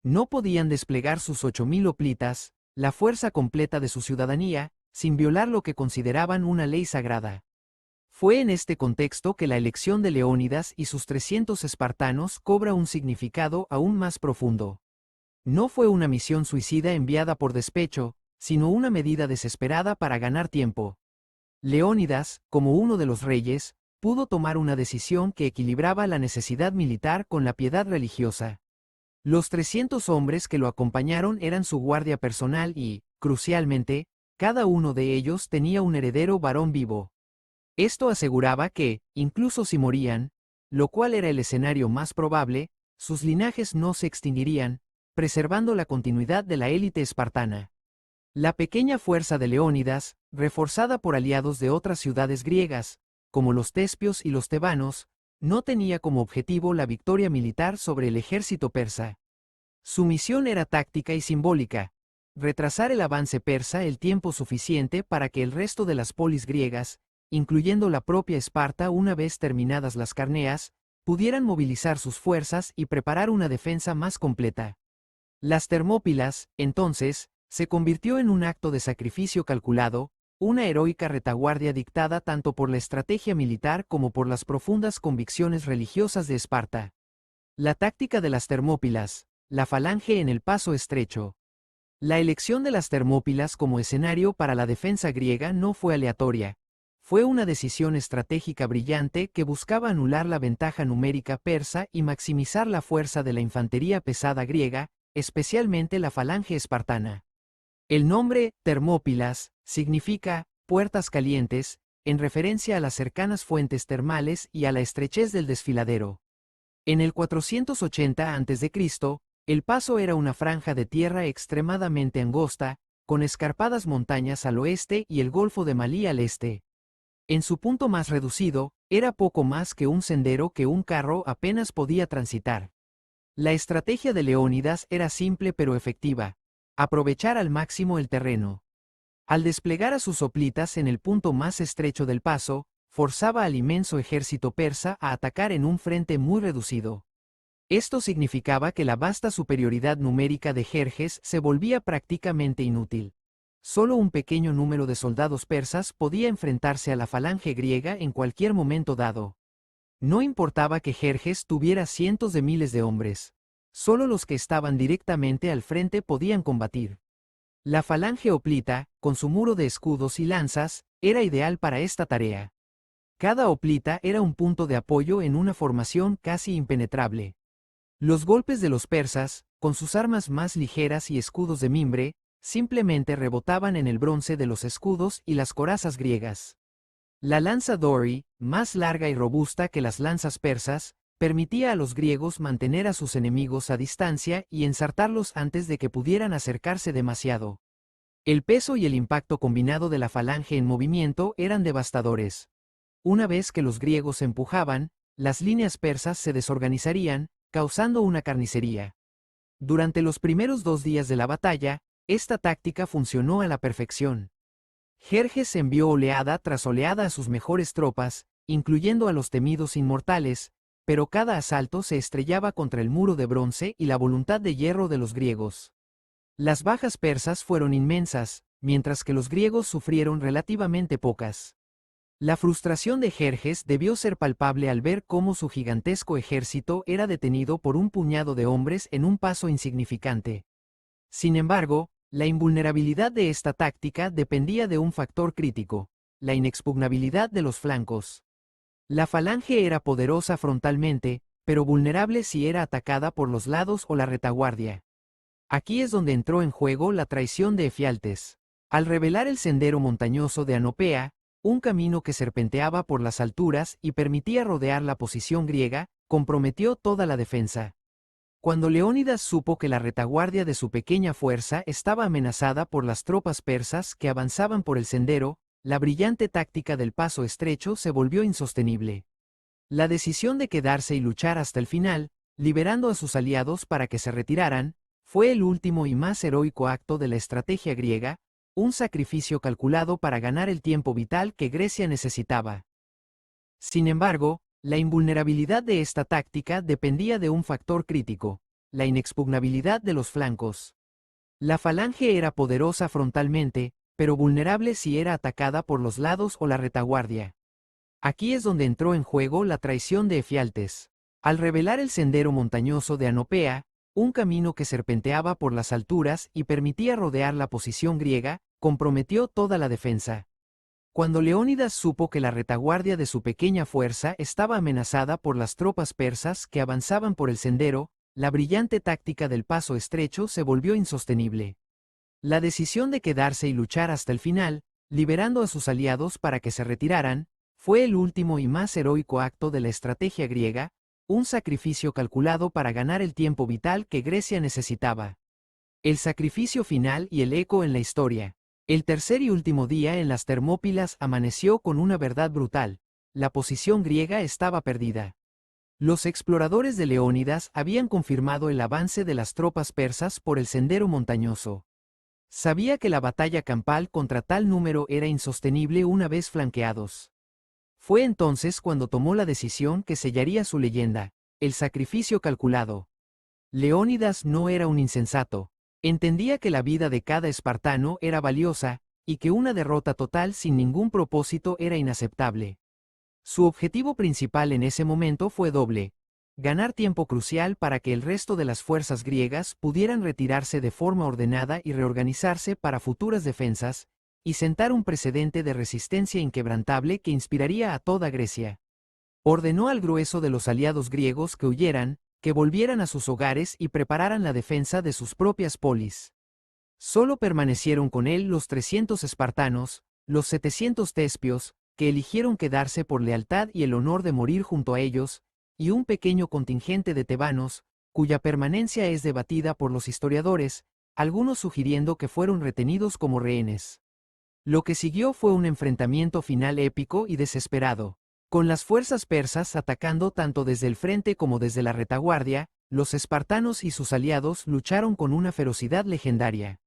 No podían desplegar sus 8.000 hoplitas, la fuerza completa de su ciudadanía, sin violar lo que consideraban una ley sagrada. Fue en este contexto que la elección de Leónidas y sus 300 espartanos cobra un significado aún más profundo. No fue una misión suicida enviada por despecho, sino una medida desesperada para ganar tiempo. Leónidas, como uno de los reyes, pudo tomar una decisión que equilibraba la necesidad militar con la piedad religiosa. Los 300 hombres que lo acompañaron eran su guardia personal y, crucialmente, cada uno de ellos tenía un heredero varón vivo. Esto aseguraba que, incluso si morían, lo cual era el escenario más probable, sus linajes no se extinguirían, preservando la continuidad de la élite espartana. La pequeña fuerza de Leónidas, reforzada por aliados de otras ciudades griegas, como los tespios y los tebanos, no tenía como objetivo la victoria militar sobre el ejército persa. Su misión era táctica y simbólica: retrasar el avance persa el tiempo suficiente para que el resto de las polis griegas, incluyendo la propia Esparta una vez terminadas las Carneas, pudieran movilizar sus fuerzas y preparar una defensa más completa. Las Termópilas, entonces, se convirtió en un acto de sacrificio calculado, una heroica retaguardia dictada tanto por la estrategia militar como por las profundas convicciones religiosas de Esparta. La táctica de las Termópilas, la falange en el paso estrecho. La elección de las Termópilas como escenario para la defensa griega no fue aleatoria. Fue una decisión estratégica brillante que buscaba anular la ventaja numérica persa y maximizar la fuerza de la infantería pesada griega, especialmente la falange espartana. El nombre, Termópilas, significa puertas calientes, en referencia a las cercanas fuentes termales y a la estrechez del desfiladero. En el 480 a.C., el paso era una franja de tierra extremadamente angosta, con escarpadas montañas al oeste y el Golfo de Malí al este. En su punto más reducido, era poco más que un sendero que un carro apenas podía transitar. La estrategia de Leónidas era simple pero efectiva: aprovechar al máximo el terreno. Al desplegar a sus hoplitas en el punto más estrecho del paso, forzaba al inmenso ejército persa a atacar en un frente muy reducido. Esto significaba que la vasta superioridad numérica de Jerjes se volvía prácticamente inútil. Solo un pequeño número de soldados persas podía enfrentarse a la falange griega en cualquier momento dado. No importaba que Jerjes tuviera cientos de miles de hombres. Solo los que estaban directamente al frente podían combatir. La falange hoplita, con su muro de escudos y lanzas, era ideal para esta tarea. Cada hoplita era un punto de apoyo en una formación casi impenetrable. Los golpes de los persas, con sus armas más ligeras y escudos de mimbre, simplemente rebotaban en el bronce de los escudos y las corazas griegas. La lanza Dori, más larga y robusta que las lanzas persas, permitía a los griegos mantener a sus enemigos a distancia y ensartarlos antes de que pudieran acercarse demasiado. El peso y el impacto combinado de la falange en movimiento eran devastadores. Una vez que los griegos empujaban, las líneas persas se desorganizarían, causando una carnicería. Durante los primeros 2 días de la batalla, esta táctica funcionó a la perfección. Jerjes envió oleada tras oleada a sus mejores tropas, incluyendo a los temidos inmortales, pero cada asalto se estrellaba contra el muro de bronce y la voluntad de hierro de los griegos. Las bajas persas fueron inmensas, mientras que los griegos sufrieron relativamente pocas. La frustración de Jerjes debió ser palpable al ver cómo su gigantesco ejército era detenido por un puñado de hombres en un paso insignificante. Sin embargo, la invulnerabilidad de esta táctica dependía de un factor crítico: la inexpugnabilidad de los flancos. La falange era poderosa frontalmente, pero vulnerable si era atacada por los lados o la retaguardia. Aquí es donde entró en juego la traición de Efialtes. Al revelar el sendero montañoso de Anopea, un camino que serpenteaba por las alturas y permitía rodear la posición griega, comprometió toda la defensa. Cuando Leónidas supo que la retaguardia de su pequeña fuerza estaba amenazada por las tropas persas que avanzaban por el sendero, la brillante táctica del paso estrecho se volvió insostenible. La decisión de quedarse y luchar hasta el final, liberando a sus aliados para que se retiraran, fue el último y más heroico acto de la estrategia griega, un sacrificio calculado para ganar el tiempo vital que Grecia necesitaba. Sin embargo, la invulnerabilidad de esta táctica dependía de un factor crítico: la inexpugnabilidad de los flancos. La falange era poderosa frontalmente, pero vulnerable si era atacada por los lados o la retaguardia. Aquí es donde entró en juego la traición de Efialtes. Al revelar el sendero montañoso de Anopea, un camino que serpenteaba por las alturas y permitía rodear la posición griega, comprometió toda la defensa. Cuando Leónidas supo que la retaguardia de su pequeña fuerza estaba amenazada por las tropas persas que avanzaban por el sendero, la brillante táctica del paso estrecho se volvió insostenible. La decisión de quedarse y luchar hasta el final, liberando a sus aliados para que se retiraran, fue el último y más heroico acto de la estrategia griega, un sacrificio calculado para ganar el tiempo vital que Grecia necesitaba. El sacrificio final y el eco en la historia. El tercer y último día en las Termópilas amaneció con una verdad brutal: la posición griega estaba perdida. Los exploradores de Leónidas habían confirmado el avance de las tropas persas por el sendero montañoso. Sabía que la batalla campal contra tal número era insostenible una vez flanqueados. Fue entonces cuando tomó la decisión que sellaría su leyenda: el sacrificio calculado. Leónidas no era un insensato. Entendía que la vida de cada espartano era valiosa, y que una derrota total sin ningún propósito era inaceptable. Su objetivo principal en ese momento fue doble: ganar tiempo crucial para que el resto de las fuerzas griegas pudieran retirarse de forma ordenada y reorganizarse para futuras defensas, y sentar un precedente de resistencia inquebrantable que inspiraría a toda Grecia. Ordenó al grueso de los aliados griegos que huyeran, que volvieran a sus hogares y prepararan la defensa de sus propias polis. Solo permanecieron con él los 300 espartanos, los 700 tespios, que eligieron quedarse por lealtad y el honor de morir junto a ellos, y un pequeño contingente de tebanos, cuya permanencia es debatida por los historiadores, algunos sugiriendo que fueron retenidos como rehenes. Lo que siguió fue un enfrentamiento final épico y desesperado. Con las fuerzas persas atacando tanto desde el frente como desde la retaguardia, los espartanos y sus aliados lucharon con una ferocidad legendaria.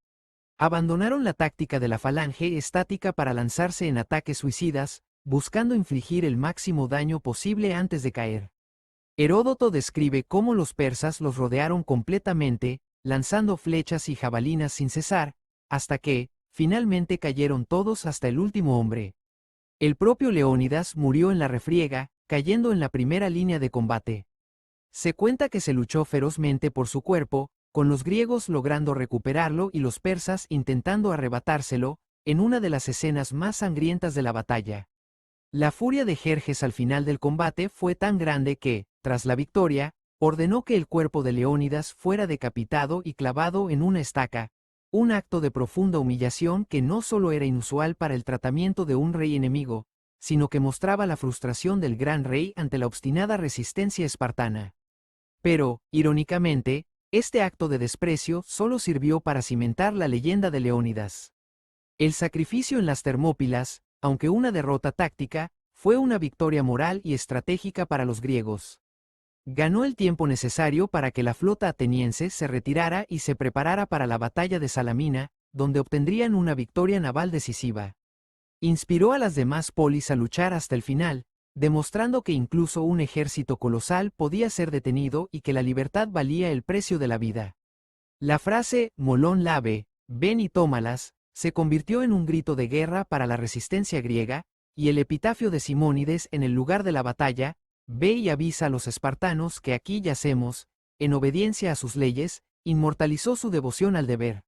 Abandonaron la táctica de la falange estática para lanzarse en ataques suicidas, buscando infligir el máximo daño posible antes de caer. Heródoto describe cómo los persas los rodearon completamente, lanzando flechas y jabalinas sin cesar, hasta que, finalmente cayeron todos hasta el último hombre. El propio Leónidas murió en la refriega, cayendo en la primera línea de combate. Se cuenta que se luchó ferozmente por su cuerpo, con los griegos logrando recuperarlo y los persas intentando arrebatárselo, en una de las escenas más sangrientas de la batalla. La furia de Jerjes al final del combate fue tan grande que, tras la victoria, ordenó que el cuerpo de Leónidas fuera decapitado y clavado en una estaca, un acto de profunda humillación que no solo era inusual para el tratamiento de un rey enemigo, sino que mostraba la frustración del gran rey ante la obstinada resistencia espartana. Pero, irónicamente, este acto de desprecio solo sirvió para cimentar la leyenda de Leónidas. El sacrificio en las Termópilas, aunque una derrota táctica, fue una victoria moral y estratégica para los griegos. Ganó el tiempo necesario para que la flota ateniense se retirara y se preparara para la batalla de Salamina, donde obtendrían una victoria naval decisiva. Inspiró a las demás polis a luchar hasta el final, demostrando que incluso un ejército colosal podía ser detenido y que la libertad valía el precio de la vida. La frase «Molón lave, ven y tómalas» se convirtió en un grito de guerra para la resistencia griega, y el epitafio de Simónides en el lugar de la batalla, «Ve y avisa a los espartanos que aquí yacemos», en obediencia a sus leyes, inmortalizó su devoción al deber.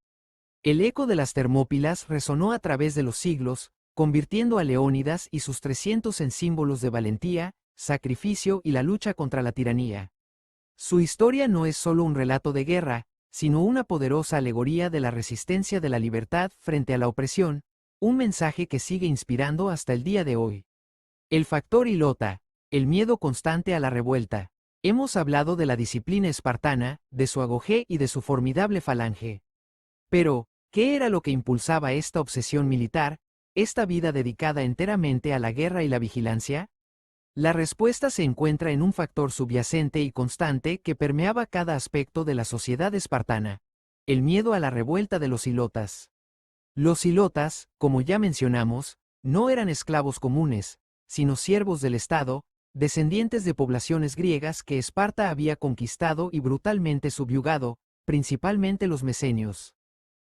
El eco de las Termópilas resonó a través de los siglos, convirtiendo a Leónidas y sus 300 en símbolos de valentía, sacrificio y la lucha contra la tiranía. Su historia no es solo un relato de guerra, sino una poderosa alegoría de la resistencia de la libertad frente a la opresión, un mensaje que sigue inspirando hasta el día de hoy. El factor Ilota, el miedo constante a la revuelta. Hemos hablado de la disciplina espartana, de su agogé y de su formidable falange. Pero, ¿qué era lo que impulsaba esta obsesión militar, esta vida dedicada enteramente a la guerra y la vigilancia? La respuesta se encuentra en un factor subyacente y constante que permeaba cada aspecto de la sociedad espartana: el miedo a la revuelta de los ilotas. Los ilotas, como ya mencionamos, no eran esclavos comunes, sino siervos del Estado, descendientes de poblaciones griegas que Esparta había conquistado y brutalmente subyugado, principalmente los mesenios.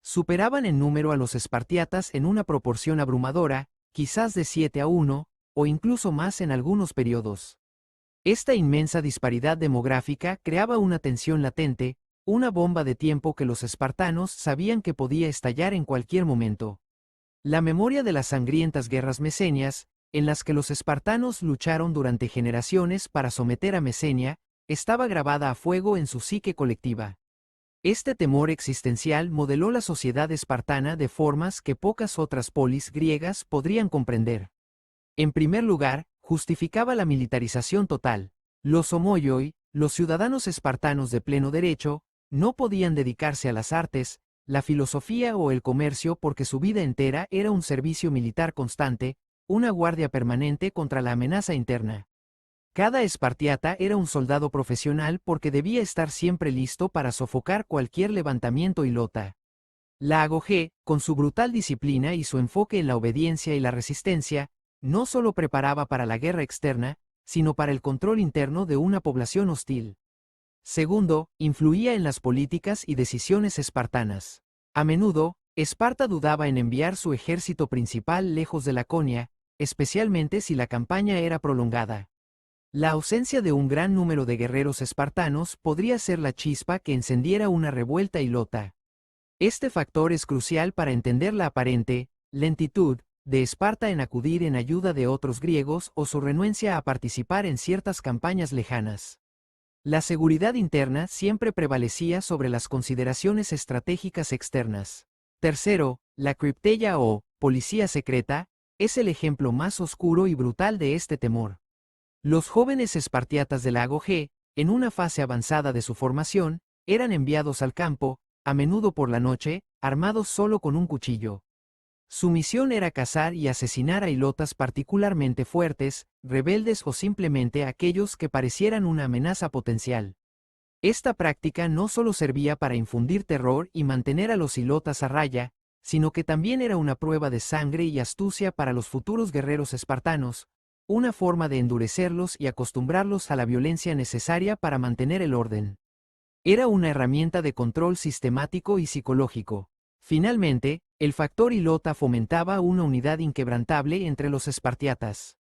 Superaban en número a los espartiatas en una proporción abrumadora, quizás de 7-1, o incluso más en algunos periodos. Esta inmensa disparidad demográfica creaba una tensión latente, una bomba de tiempo que los espartanos sabían que podía estallar en cualquier momento. La memoria de las sangrientas guerras mesenias, en las que los espartanos lucharon durante generaciones para someter a Mesenia, estaba grabada a fuego en su psique colectiva. Este temor existencial modeló la sociedad espartana de formas que pocas otras polis griegas podrían comprender. En primer lugar, justificaba la militarización total. Los homoioi, los ciudadanos espartanos de pleno derecho, no podían dedicarse a las artes, la filosofía o el comercio porque su vida entera era un servicio militar constante, una guardia permanente contra la amenaza interna. Cada espartiata era un soldado profesional porque debía estar siempre listo para sofocar cualquier levantamiento ilota. La agogé, con su brutal disciplina y su enfoque en la obediencia y la resistencia, no solo preparaba para la guerra externa, sino para el control interno de una población hostil. Segundo, influía en las políticas y decisiones espartanas. A menudo, Esparta dudaba en enviar su ejército principal lejos de Laconia, especialmente si la campaña era prolongada. La ausencia de un gran número de guerreros espartanos podría ser la chispa que encendiera una revuelta ilota. Este factor es crucial para entender la aparente lentitud de Esparta en acudir en ayuda de otros griegos o su renuencia a participar en ciertas campañas lejanas. La seguridad interna siempre prevalecía sobre las consideraciones estratégicas externas. Tercero, la cripteia o policía secreta es el ejemplo más oscuro y brutal de este temor. Los jóvenes espartiatas de la Agogé, en una fase avanzada de su formación, eran enviados al campo, a menudo por la noche, armados solo con un cuchillo. Su misión era cazar y asesinar a ilotas particularmente fuertes, rebeldes o simplemente aquellos que parecieran una amenaza potencial. Esta práctica no solo servía para infundir terror y mantener a los ilotas a raya, sino que también era una prueba de sangre y astucia para los futuros guerreros espartanos, una forma de endurecerlos y acostumbrarlos a la violencia necesaria para mantener el orden. Era una herramienta de control sistemático y psicológico. Finalmente, el factor ilota fomentaba una unidad inquebrantable entre los espartiatas.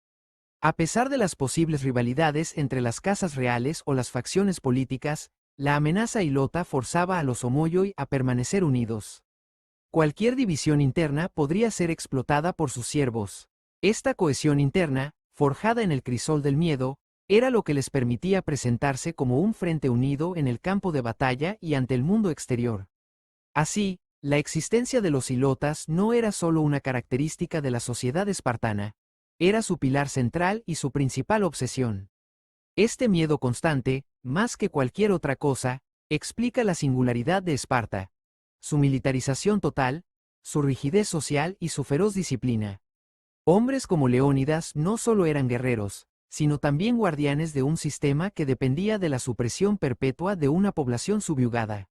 A pesar de las posibles rivalidades entre las casas reales o las facciones políticas, la amenaza ilota forzaba a los homoioi a permanecer unidos. Cualquier división interna podría ser explotada por sus siervos. Esta cohesión interna, forjada en el crisol del miedo, Era lo que les permitía presentarse como un frente unido en el campo de batalla y ante el mundo exterior. Así, la existencia de los ilotas no era solo una característica de la sociedad espartana, era su pilar central y su principal obsesión. Este miedo constante, más que cualquier otra cosa, explica la singularidad de Esparta, su militarización total, su rigidez social y su feroz disciplina. Hombres como Leónidas no solo eran guerreros, sino también guardianes de un sistema que dependía de la supresión perpetua de una población subyugada.